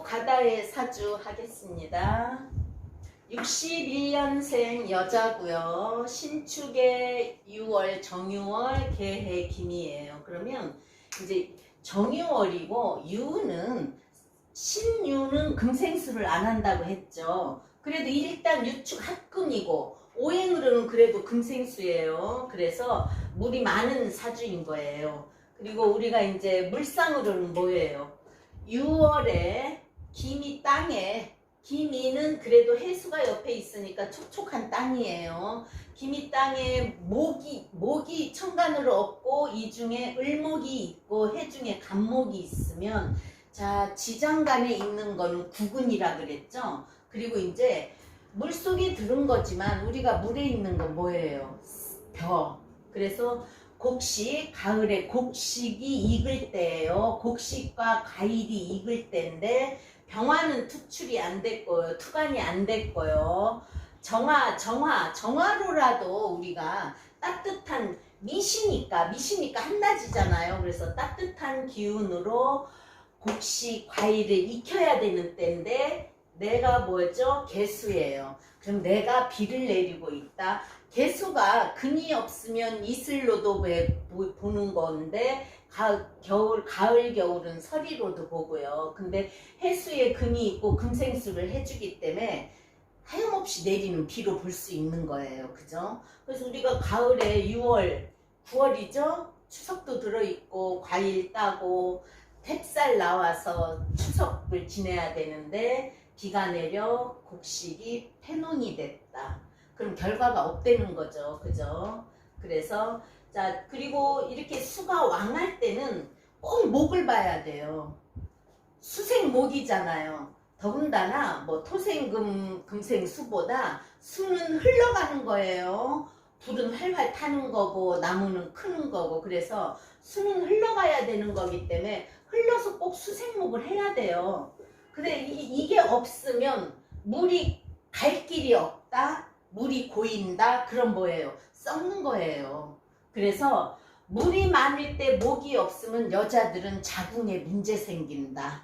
바다의 사주 하겠습니다. 61년생 여자고요. 신축의 6월, 정유월, 개해, 김이에요. 그러면 이제 정유월이고 신유는 금생수를 안 한다고 했죠. 그래도 일단 유축 합금이고 오행으로는 그래도 금생수예요. 그래서 물이 많은 사주인 거예요. 그리고 우리가 이제 물상으로는 뭐예요? 6월에 김이 땅에, 김이는 그래도 해수가 옆에 있으니까 촉촉한 땅이에요. 김이 땅에 목이 천간으로 없고 이 중에 을목이 있고 해 중에 간목이 있으면, 자, 지장간에 있는 거는 구근이라 그랬죠. 그리고 이제 물속에 들은 거지만 우리가 물에 있는 건 뭐예요? 벼. 그래서 곡식, 가을에 곡식이 익을 때예요. 곡식과 과일이 익을 때인데 병화는 투출이 안 됐고요. 투간이 안 됐고요. 정화로라도 우리가 따뜻한 미시니까 한낮이잖아요. 그래서 따뜻한 기운으로 곡식, 과일을 익혀야 되는 때인데 내가 뭐죠? 개수예요. 그럼 내가 비를 내리고 있다. 개수가 근이 없으면 이슬로도 보는 건데 가을 겨울은 서리로도 보고요. 근데 해수에 근이 있고 금생수를 해주기 때문에 하염없이 내리는 비로 볼 수 있는 거예요. 그죠? 그래서 우리가 가을에 6월, 9월이죠? 추석도 들어있고 과일 따고 햅쌀 나와서 추석을 지내야 되는데 비가 내려 곡식이 폐농이 됐다. 그럼 결과가 없다는 거죠. 그죠? 그래서 자, 그리고 이렇게 수가 왕할 때는 꼭 목을 봐야 돼요. 수생목이잖아요. 더군다나 뭐 토생금 금생수보다 수는 흘러가는 거예요. 불은 활활 타는 거고 나무는 크는 거고. 그래서 수는 흘러가야 되는 거기 때문에 흘러서 꼭 수생목을 해야 돼요. 근데 이게 없으면 물이 갈 길이 없다, 물이 고인다, 그럼 뭐예요? 썩는 거예요. 그래서 물이 많을 때 목이 없으면 여자들은 자궁에 문제 생긴다.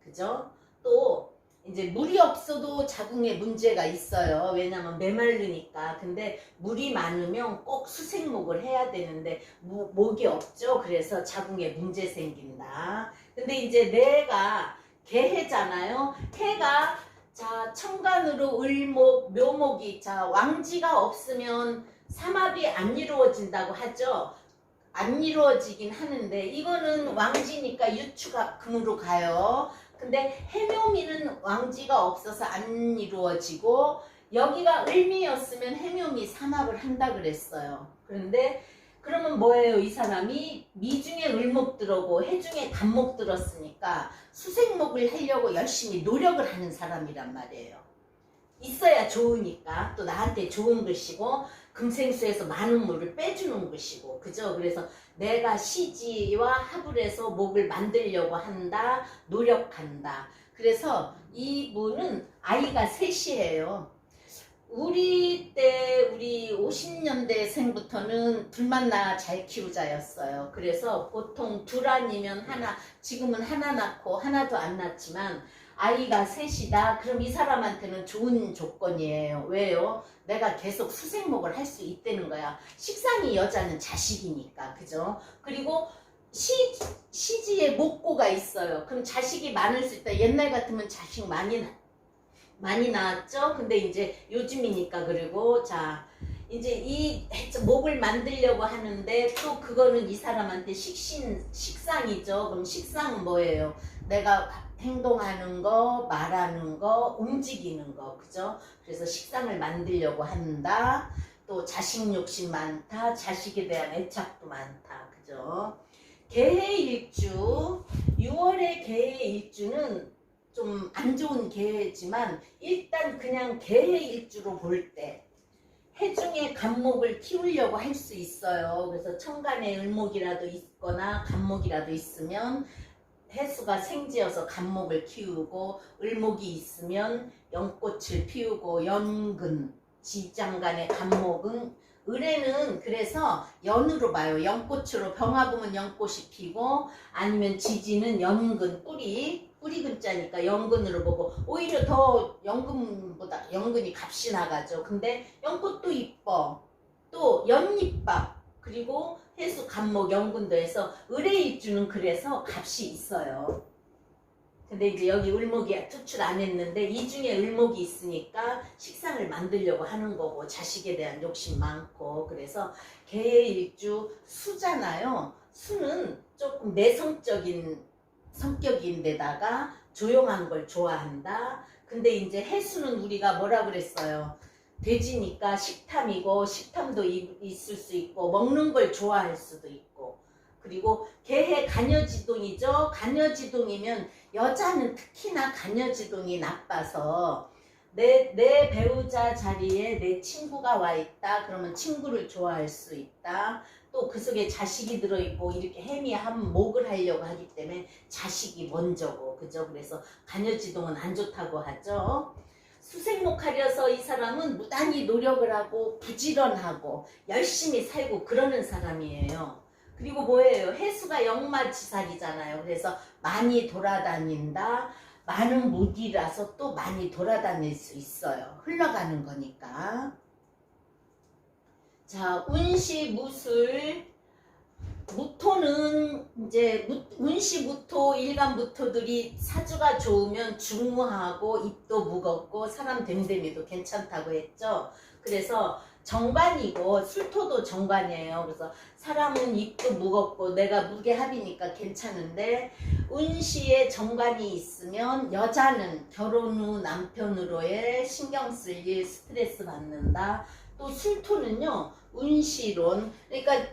그죠? 또 이제 물이 없어도 자궁에 문제가 있어요. 왜냐면 메마르니까. 근데 물이 많으면 꼭 수생목을 해야 되는데 목이 없죠. 그래서 자궁에 문제 생긴다. 근데 이제 내가 개해잖아요. 해가 자 천간으로 을목, 묘목이, 자 왕지가 없으면 삼합이 안 이루어진다고 하죠. 안 이루어지긴 하는데 이거는 왕지니까 유추가 금으로 가요. 근데 해묘미는 왕지가 없어서 안 이루어지고 여기가 을미였으면 해묘미 삼합을 한다 그랬어요. 그런데 그러면 뭐예요? 이 사람이 미 중에 을목 들어오고 해 중에 간목 들었으니까 수생목을 하려고 열심히 노력을 하는 사람이란 말이에요. 있어야 좋으니까 또 나한테 좋은 것이고 금생수에서 많은 물을 빼주는 것이고. 그죠? 그래서 내가 시지와 합을 해서 목을 만들려고 한다, 노력한다. 그래서 이분은 아이가 셋이에요. 우리 50년대생부터는 둘만 낳아 잘 키우자였어요. 그래서 보통 둘 아니면 하나, 지금은 하나 낳고 하나도 안 낳지만 아이가 셋이다. 그럼 이 사람한테는 좋은 조건이에요. 왜요? 내가 계속 수생목을 할 수 있다는 거야. 식상이 여자는 자식이니까. 그죠? 그리고 시지에 목고가 있어요. 그럼 자식이 많을 수 있다. 옛날 같으면 자식 많이 낳았죠? 근데 이제 요즘이니까. 그리고 자 이제 이 목을 만들려고 하는데 또 그거는 이 사람한테 식상이죠. 그럼 식상은 뭐예요? 내가 행동하는 거, 말하는 거, 움직이는 거. 그죠? 그래서 식상을 만들려고 한다. 또 자식 욕심 많다. 자식에 대한 애착도 많다. 그죠? 개해일주, 6월의 개해일주는 좀 안 좋은 개해지만 일단 그냥 개해일주로 볼 때 해중에 간목을 키우려고 할 수 있어요. 그래서 천간에 을목이라도 있거나 간목이라도 있으면 해수가 생지어서 간목을 키우고, 을목이 있으면 연꽃을 피우고, 연근, 지장간의 간목은, 을에는 그래서 연으로 봐요. 연꽃으로 병화 보면 연꽃이 피고, 아니면 지지는 연근, 뿌리, 뿌리 근자니까 연근으로 보고 오히려 더 연근보다 연근이 값이 나가죠. 근데 연꽃도 이뻐. 또 연잎밥 그리고 해수 간목 연근도 해서 의뢰일주는 그래서 값이 있어요. 근데 이제 여기 을목이 투출 안 했는데 이 중에 을목이 있으니까 식상을 만들려고 하는 거고 자식에 대한 욕심 많고 그래서 개의 일주 수잖아요. 수는 조금 내성적인 성격인데다가 조용한 걸 좋아한다. 근데 이제 해수는 우리가 뭐라 그랬어요? 돼지니까 식탐이고 식탐도 있을 수 있고 먹는 걸 좋아할 수도 있고 그리고 개해 간여지동이죠. 간여지동이면 여자는 특히나 간여지동이 나빠서 내 배우자 자리에 내 친구가 와 있다. 그러면 친구를 좋아할 수 있다. 또 그 속에 자식이 들어있고 이렇게 해미한 목을 하려고 하기 때문에 자식이 먼저고 그죠? 그래서 간여지동은 안 좋다고 하죠. 수생목하려서 이 사람은 무단히 노력을 하고 부지런하고 열심히 살고 그러는 사람이에요. 그리고 뭐예요? 해수가 역마지살이잖아요. 그래서 많이 돌아다닌다. 많은 무기라서 또 많이 돌아다닐 수 있어요. 흘러가는 거니까. 자, 운시 무술 무토는 이제 운시 무토 일간 무토들이 사주가 좋으면 중무하고 입도 무겁고 사람 됨됨이도 괜찮다고 했죠. 그래서 정관이고 술토도 정관이에요. 그래서 사람은 입도 무겁고 내가 무게합이니까 괜찮은데 운시에 정관이 있으면 여자는 결혼 후 남편으로의 신경 쓸 일 스트레스 받는다. 또 술토는요 운시론 그러니까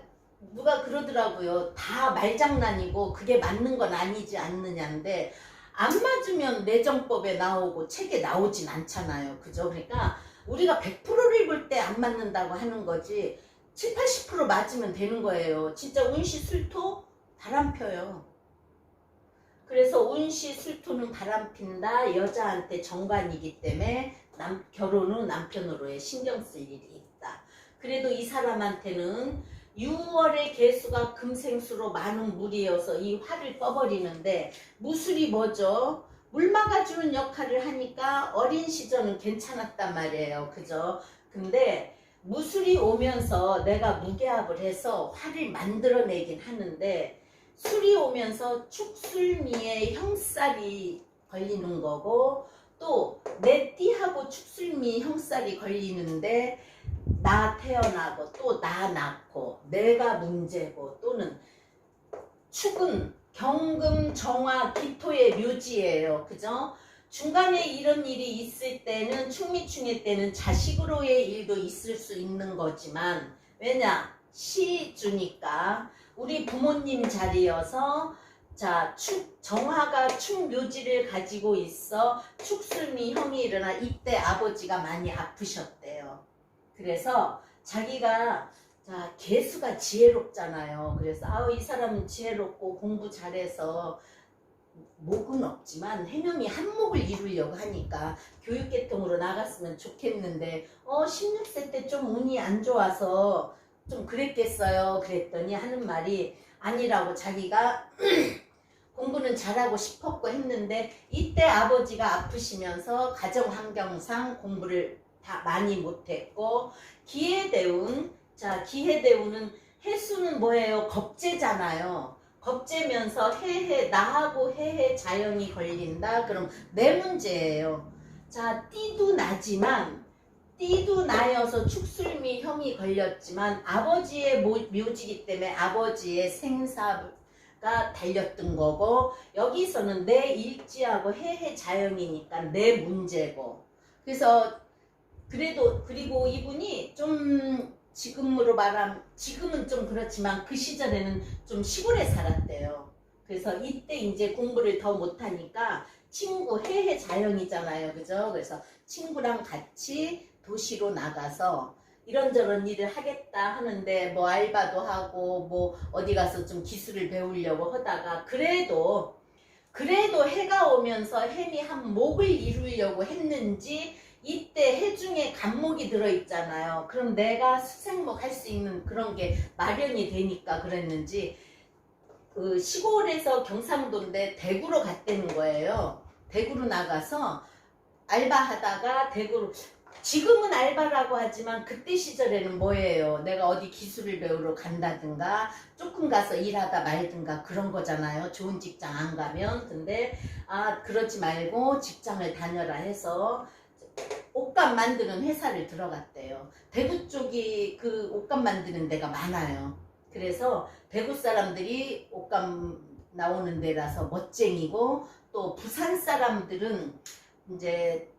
누가 그러더라고요. 다 말장난이고 그게 맞는 건 아니지 않느냐인데 안 맞으면 내정법에 나오고 책에 나오진 않잖아요. 그죠? 그러니까 우리가 100%를 볼 때 안 맞는다고 하는 거지 7, 80% 맞으면 되는 거예요. 진짜 운시 술토 바람 펴요. 그래서 운시 술토는 바람 핀다. 여자한테 정관이기 때문에 결혼 후 남편으로의 신경 쓸 일이 있다. 그래도 이 사람한테는 6월의 개수가 금생수로 많은 물이어서 이 화를 떠버리는데 무술이 뭐죠? 물 막아주는 역할을 하니까 어린 시절은 괜찮았단 말이에요. 그죠? 근데 무술이 오면서 내가 무게합을 해서 화를 만들어내긴 하는데 술이 오면서 축술미에 형살이 걸리는 거고 또 내 띠하고 축술미 형살이 걸리는데 나 태어나고 또 나 낳고 내가 문제고 또는 축은 경금 정화 기토의 묘지예요. 그죠? 중간에 이런 일이 있을 때는 충미충의 때는 자식으로의 일도 있을 수 있는 거지만 왜냐? 시주니까 우리 부모님 자리여서 자, 정화가 축묘지를 가지고 있어 축술미 형이 일어나 이때 아버지가 많이 아프셨대요. 그래서 자기가 자 개수가 지혜롭잖아요. 그래서 아우 이 사람은 지혜롭고 공부 잘해서 목은 없지만 해명이 한목을 이루려고 하니까 교육계통으로 나갔으면 좋겠는데 16세 때 좀 운이 안 좋아서 좀 그랬겠어요. 그랬더니 하는 말이 아니라고 자기가 공부는 잘하고 싶었고 했는데 이때 아버지가 아프시면서 가정환경상 공부를 다 많이 못했고 기해대운 자 기해대운은 해수는 뭐예요? 겁재잖아요. 겁재면서 해해 나하고 해해 자연이 걸린다. 그럼 내 문제예요. 자 띠도 나지만 띠도 나여서 축술미 형이 걸렸지만 아버지의 묘지기 때문에 아버지의 생사가 달렸던 거고 여기서는 내 일지하고 해해 자연이니까 내 문제고 그래서 그래도 그리고 이분이 좀 지금으로 말하면 지금은 좀 그렇지만 그 시절에는 좀 시골에 살았대요. 그래서 이때 이제 공부를 더 못하니까 친구 해해 자연이잖아요. 그죠? 그래서 친구랑 같이 도시로 나가서 이런저런 일을 하겠다 하는데 뭐 알바도 하고 뭐 어디 가서 좀 기술을 배우려고 하다가 그래도 해가 오면서 햄이 한 목을 이루려고 했는지 이때 해중에 간목이 들어있잖아요. 그럼 내가 수생목 할 수 있는 그런 게 마련이 되니까 그랬는지 시골에서 경상도인데 대구로 갔다는 거예요. 대구로 나가서 알바하다가 대구로, 지금은 알바라고 하지만 그때 시절에는 뭐예요? 내가 어디 기술을 배우러 간다든가 조금 가서 일하다 말든가 그런 거잖아요. 좋은 직장 안 가면. 근데 그러지 말고 직장을 다녀라 해서 옷감 만드는 회사를 들어갔대요. 대구 쪽이 그 옷감 만드는 데가 많아요. 그래서 대구 사람들이 옷감 나오는 데라서 멋쟁이고, 또 부산 사람들은 이제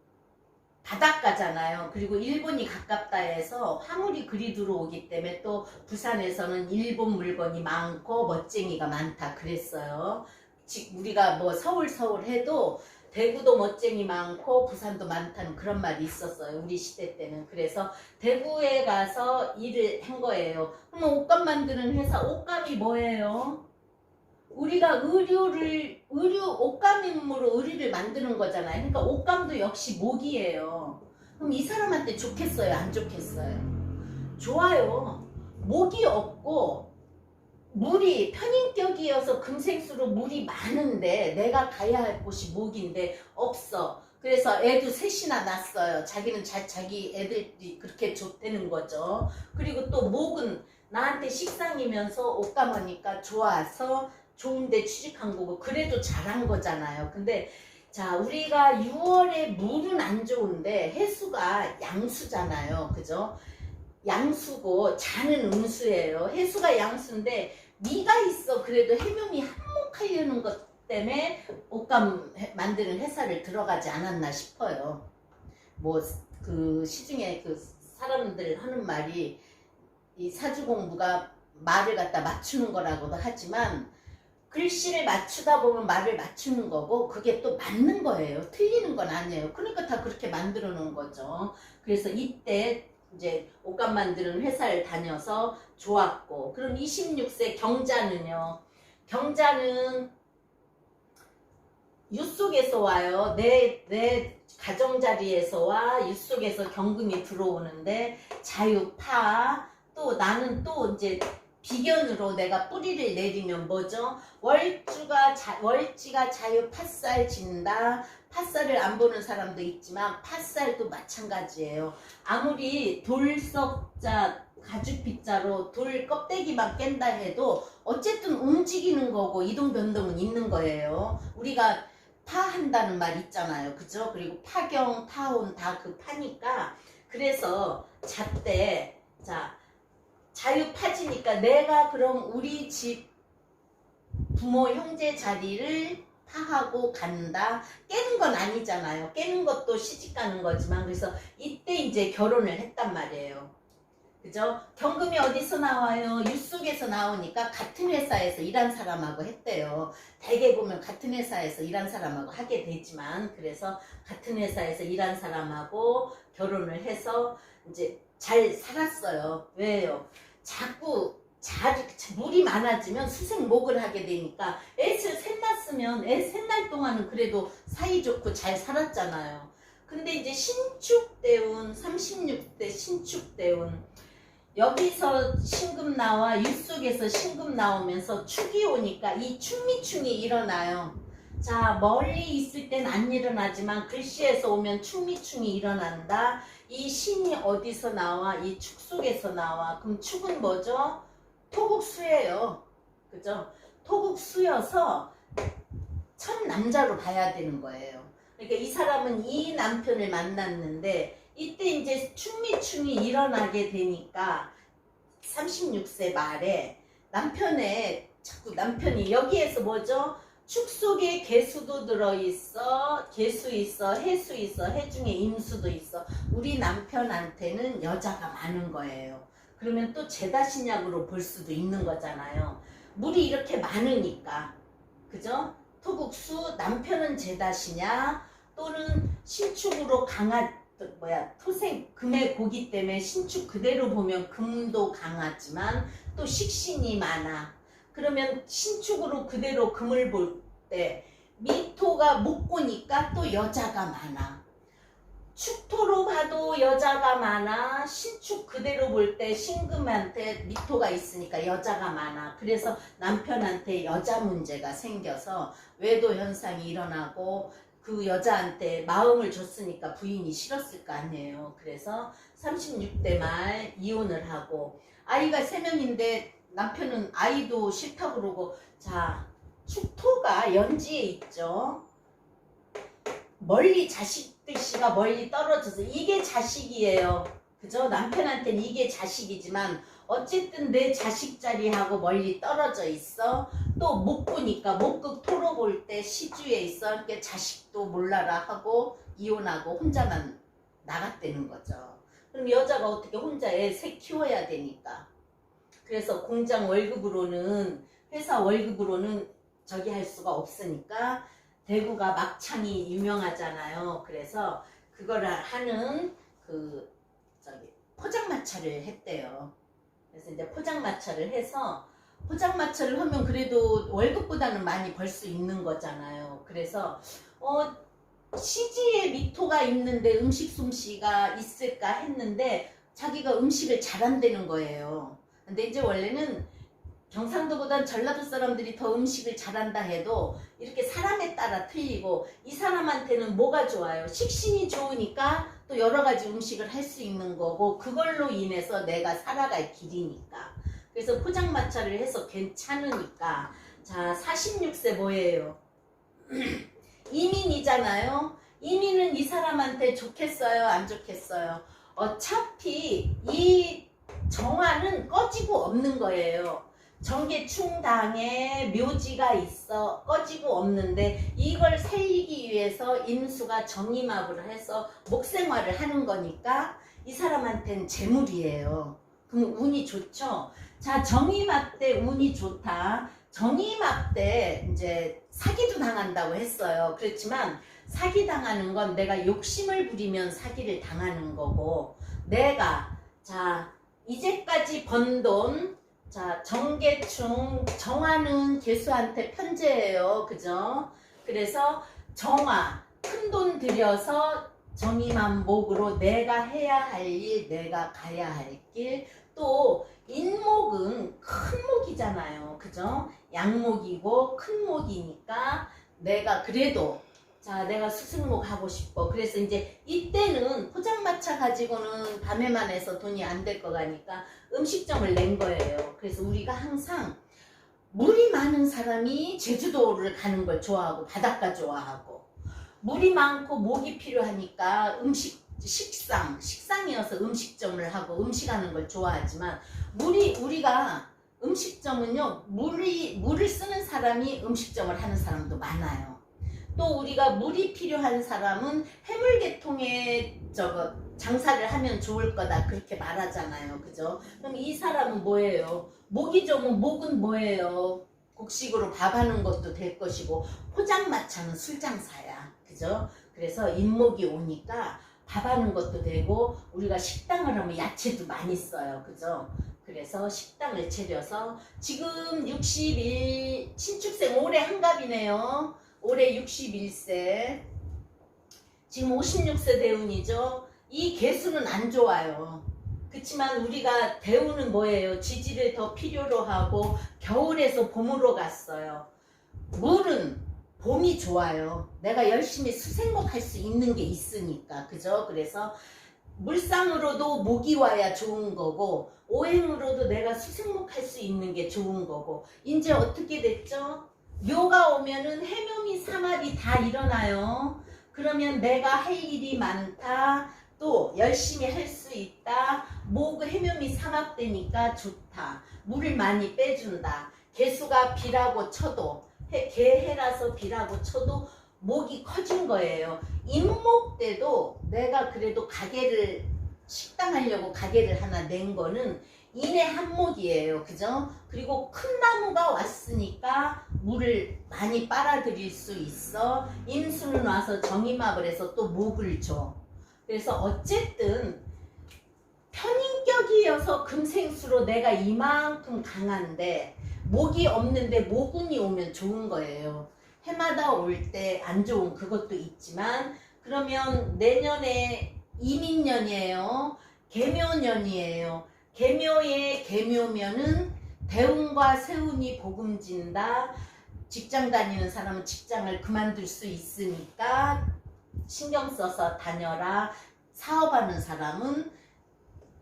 바닷가잖아요. 그리고 일본이 가깝다 해서 화물이 그리 들어오기 때문에 또 부산에서는 일본 물건이 많고 멋쟁이가 많다 그랬어요. 우리가 뭐 서울 해도 대구도 멋쟁이 많고 부산도 많다는 그런 말이 있었어요. 우리 시대 때는. 그래서 대구에 가서 일을 한 거예요. 그럼 옷감 만드는 회사, 옷감이 뭐예요? 우리가 옷감으로 의류를 만드는 거잖아요. 그러니까 옷감도 역시 목이에요. 그럼 이 사람한테 좋겠어요? 안 좋겠어요? 좋아요. 목이 없고 물이 편인격이어서 금생수로 물이 많은데 내가 가야 할 곳이 목인데 없어. 그래서 애도 셋이나 낳았어요. 자기는 자기 애들이 그렇게 좋다는 거죠. 그리고 또 목은 나한테 식상이면서 옷감하니까 좋아서 좋은데 취직한 거고, 그래도 잘한 거잖아요. 근데 자, 우리가 6월에 물은 안 좋은데 해수가 양수잖아요. 그죠? 양수고 자는 음수예요. 해수가 양수인데 미가 있어. 그래도 해묘미 한몫하려는 것 때문에 옷감 만드는 회사를 들어가지 않았나 싶어요. 뭐 그 시중에 그 사람들 하는 말이 이 사주 공부가 말을 갖다 맞추는 거라고도 하지만, 글씨를 맞추다 보면 말을 맞추는 거고 그게 또 맞는 거예요. 틀리는 건 아니에요. 그러니까 다 그렇게 만들어 놓은 거죠. 그래서 이때 이제 옷감 만드는 회사를 다녀서 좋았고, 그럼 26세 경자는요. 경자는 유 속에서 와요. 내 가정자리에서 와. 유 속에서 경금이 들어오는데 자유파. 또 나는 또 이제 비견으로 내가 뿌리를 내리면 뭐죠? 월지가 자유 팥살 진다. 팥살을 안 보는 사람도 있지만 팥살도 마찬가지예요. 아무리 돌석자 가죽빗자로 돌 껍데기만 깬다 해도 어쨌든 움직이는 거고 이동 변동은 있는 거예요. 우리가 파한다는 말 있잖아요. 그죠? 그리고 파경, 타온 다 그 파니까. 그래서 잣대, 자, 자유파지니까 내가 그럼 우리 집 부모 형제 자리를 파하고 간다. 깨는 건 아니잖아요. 깨는 것도 시집 가는 거지만. 그래서 이때 이제 결혼을 했단 말이에요. 그죠? 경금이 어디서 나와요? 유 속에서 나오니까 같은 회사에서 일한 사람하고 했대요. 대개 보면 같은 회사에서 일한 사람하고 하게 되지만, 그래서 같은 회사에서 일한 사람하고 결혼을 해서 이제 잘 살았어요. 왜요? 자꾸 물이 많아지면 수생목을 하게 되니까 셋 낳았으면 애 셋 날 동안은 그래도 사이좋고 잘 살았잖아요. 근데 이제 신축대운 36대 신축대운, 여기서 신금 나와 유 속에서 신금 나오면서 축이 오니까 이 축미충이 일어나요. 자, 멀리 있을 땐 안 일어나지만 글씨에서 오면 축미충이 일어난다. 이 신이 어디서 나와? 이 축 속에서 나와. 그럼 축은 뭐죠? 토국수예요. 그죠? 토국수여서 첫 남자로 봐야 되는 거예요. 그러니까 이 사람은 이 남편을 만났는데 이때 이제 충미충이 일어나게 되니까 36세 말에 자꾸 남편이 여기에서 뭐죠? 축 속에 개수도 들어있어. 개수 있어. 해수 있어. 해 중에 임수도 있어. 우리 남편한테는 여자가 많은 거예요. 그러면 또 제다신약으로 볼 수도 있는 거잖아요. 물이 이렇게 많으니까. 그죠? 토국수, 남편은 제다신약, 또는 신축으로 토생, 금의 고기 때문에 신축 그대로 보면 금도 강하지만 또 식신이 많아. 그러면 신축으로 그대로 금을 볼 때 미토가 목고니까 또 여자가 많아. 축토로 봐도 여자가 많아. 신축 그대로 볼 때 신금한테 미토가 있으니까 여자가 많아. 그래서 남편한테 여자 문제가 생겨서 외도 현상이 일어나고 그 여자한테 마음을 줬으니까 부인이 싫었을 거 아니에요. 그래서 36대 말 이혼을 하고 아이가 3명인데 남편은 아이도 싫다고 그러고. 자, 축토가 연지에 있죠. 멀리 자식들씨가 멀리 떨어져서 이게 자식이에요. 그죠? 남편한테는 이게 자식이지만 어쨌든 내 자식 자리하고 멀리 떨어져 있어. 또 못 보니까 목극 토로 볼 때 시주에 있어. 이렇게 자식도 몰라라 하고 이혼하고 혼자만 나갔다는 거죠. 그럼 여자가 어떻게 혼자 애 새 키워야 되니까. 그래서 공장 월급으로는 회사 월급으로는 저기 할 수가 없으니까 대구가 막창이 유명하잖아요. 그래서 그거를 하는 그 저기 포장마차를 했대요. 그래서 이제 포장마차를 해서 포장마차를 하면 그래도 월급보다는 많이 벌 수 있는 거잖아요. 그래서 시지에 미토가 있는데 음식 솜씨가 있을까 했는데 자기가 음식을 잘한다는 거예요. 근데 이제 원래는 경상도보단 전라도 사람들이 더 음식을 잘한다 해도 이렇게 사람에 따라 틀리고 이 사람한테는 뭐가 좋아요? 식신이 좋으니까 또 여러 가지 음식을 할 수 있는 거고 그걸로 인해서 내가 살아갈 길이니까. 그래서 포장마차를 해서 괜찮으니까. 자, 46세 뭐예요? 이민이잖아요. 이민은 이 사람한테 좋겠어요? 안 좋겠어요? 어차피 이 정화는 꺼지고 없는 거예요. 정계충당에 묘지가 있어 꺼지고 없는데 이걸 살리기 위해서 임수가 정임합을 해서 목생활을 하는 거니까 이 사람한테는 재물이에요. 그럼 운이 좋죠. 자, 정임합 때 운이 좋다. 정임합 때 이제 사기도 당한다고 했어요. 그렇지만 사기 당하는 건 내가 욕심을 부리면 사기를 당하는 거고 내가 자 이제까지 번 돈 자, 정계충, 정화는 개수한테 편제예요. 그죠? 그래서 정화, 큰 돈 들여서 정임한 목으로 내가 해야 할 일, 내가 가야 할 길, 또 인목은 큰 목이잖아요. 그죠? 양목이고 큰 목이니까 내가 그래도 자, 내가 스승목 하고 싶어. 그래서 이제 이때는 포장마차 가지고는 밤에만 해서 돈이 안 될 거 가니까 음식점을 낸 거예요. 그래서 우리가 항상 물이 많은 사람이 제주도를 가는 걸 좋아하고 바닷가 좋아하고 물이 많고 목이 필요하니까 식상이어서 음식점을 하고 음식하는 걸 좋아하지만 우리가 음식점은요 물을 쓰는 사람이 음식점을 하는 사람도 많아요. 또 우리가 물이 필요한 사람은 해물계통에 장사를 하면 좋을 거다 그렇게 말하잖아요. 그죠? 그럼 이 사람은 뭐예요? 목이 좋으면 목은 뭐예요? 곡식으로 밥하는 것도 될 것이고 포장마차는 술장사야. 그죠? 그래서 인목이 오니까 밥하는 것도 되고 우리가 식당을 하면 야채도 많이 써요. 그죠? 그래서 식당을 차려서 지금 61 신축생 올해 한갑이네요. 올해 61세 지금 56세 대운이죠. 이 개수는 안 좋아요. 그렇지만 우리가 대운은 뭐예요? 지지를 더 필요로 하고 겨울에서 봄으로 갔어요. 물은 봄이 좋아요. 내가 열심히 수생목 할 수 있는 게 있으니까. 그죠? 그래서 물상으로도 목이 와야 좋은 거고 오행으로도 내가 수생목 할 수 있는 게 좋은 거고 이제 어떻게 됐죠? 묘가 오면은 해묘미 삼합이 다 일어나요. 그러면 내가 할 일이 많다. 또 열심히 할 수 있다. 목 해묘미 삼합되니까 좋다. 물을 많이 빼준다. 개수가 비라고 쳐도 개해라서 비라고 쳐도 목이 커진 거예요. 임목 때도 내가 그래도 가게를 식당 하려고 가게를 하나 낸 거는 인의 한목이에요. 그죠? 그리고 큰 나무가 왔으니까 물을 많이 빨아들일 수 있어. 임수는 와서 정임합을 해서 또 목을 줘. 그래서 어쨌든 편인격이어서 금생수로 내가 이만큼 강한데 목이 없는데 모군이 오면 좋은 거예요. 해마다 올 때 안 좋은 그것도 있지만 그러면 내년에 이민년이에요. 개묘년이에요. 개묘의 개묘면은 대운과 세운이 복음진다. 직장 다니는 사람은 직장을 그만둘 수 있으니까 신경 써서 다녀라. 사업하는 사람은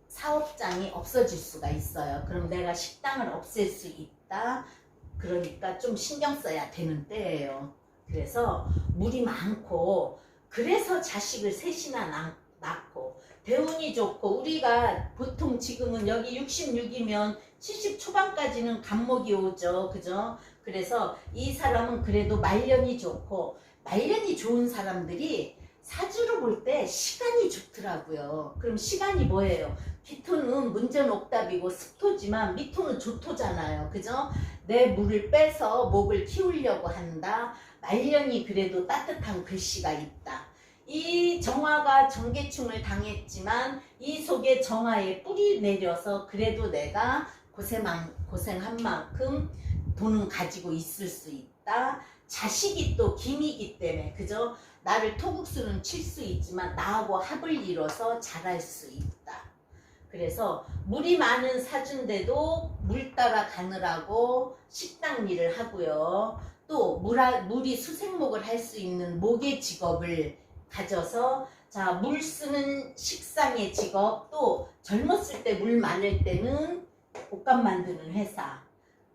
사업장이 없어질 수가 있어요. 그럼 내가 식당을 없앨 수 있다. 그러니까 좀 신경 써야 되는 때예요. 그래서 물이 많고, 그래서 자식을 셋이나 낳고, 대운이 좋고, 우리가 보통 지금은 여기 66이면 70 초반까지는 간목이 오죠. 그죠? 그래서 이 사람은 그래도 말년이 좋고, 말년이 좋은 사람들이 사주로 볼 때 시간이 좋더라고요. 그럼 시간이 뭐예요? 기토는 문전 옥답이고 습토지만 미토는 조토잖아요. 그죠? 내 물을 빼서 목을 키우려고 한다. 말년이 그래도 따뜻한 글씨가 있다. 이 정화가 정계충을 당했지만 이 속에 정화에 뿌리 내려서 그래도 내가 고생한 만큼 돈은 가지고 있을 수 있다. 자식이 또 김이기 때문에, 그죠? 나를 토국수는 칠 수 있지만 나하고 합을 이뤄서 잘할 수 있다. 그래서 물이 많은 사주인데도 물 따라 가느라고 식당 일을 하고요. 또 물이 수생목을 할 수 있는 목의 직업을 가져서, 자, 물 쓰는 식상의 직업, 또 젊었을 때 물 많을 때는 옷감 만드는 회사,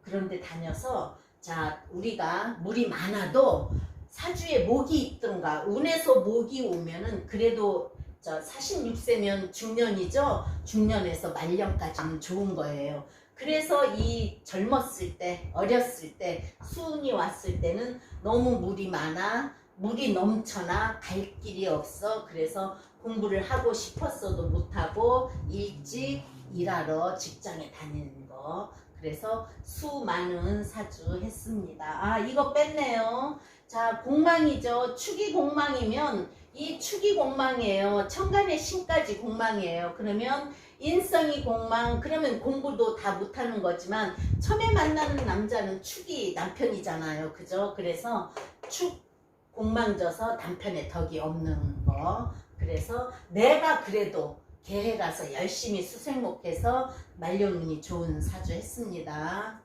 그런데 다녀서, 자, 우리가 물이 많아도 사주에 목이 있든가 운에서 목이 오면은 그래도 46세면 중년이죠. 중년에서 말년까지는 좋은 거예요. 그래서 이 젊었을 때, 어렸을 때, 수운이 왔을 때는 너무 물이 많아, 물이 넘쳐나 갈 길이 없어. 그래서 공부를 하고 싶었어도 못하고 일찍 일하러 직장에 다니는 거. 그래서 수 많은 사주 했습니다. 아, 이거 뺐네요. 자, 공망이죠. 축이 공망이면 이 축이 공망이에요. 천간의 신까지 공망이에요. 그러면 인성이 공망, 그러면 공부도 다 못하는 거지만 처음에 만나는 남자는 축이 남편이잖아요. 그죠? 그래서 축 공망져서 남편의 덕이 없는 거. 그래서 내가 그래도 개해라서 열심히 수생목해서 말년운이 좋은 사주 했습니다.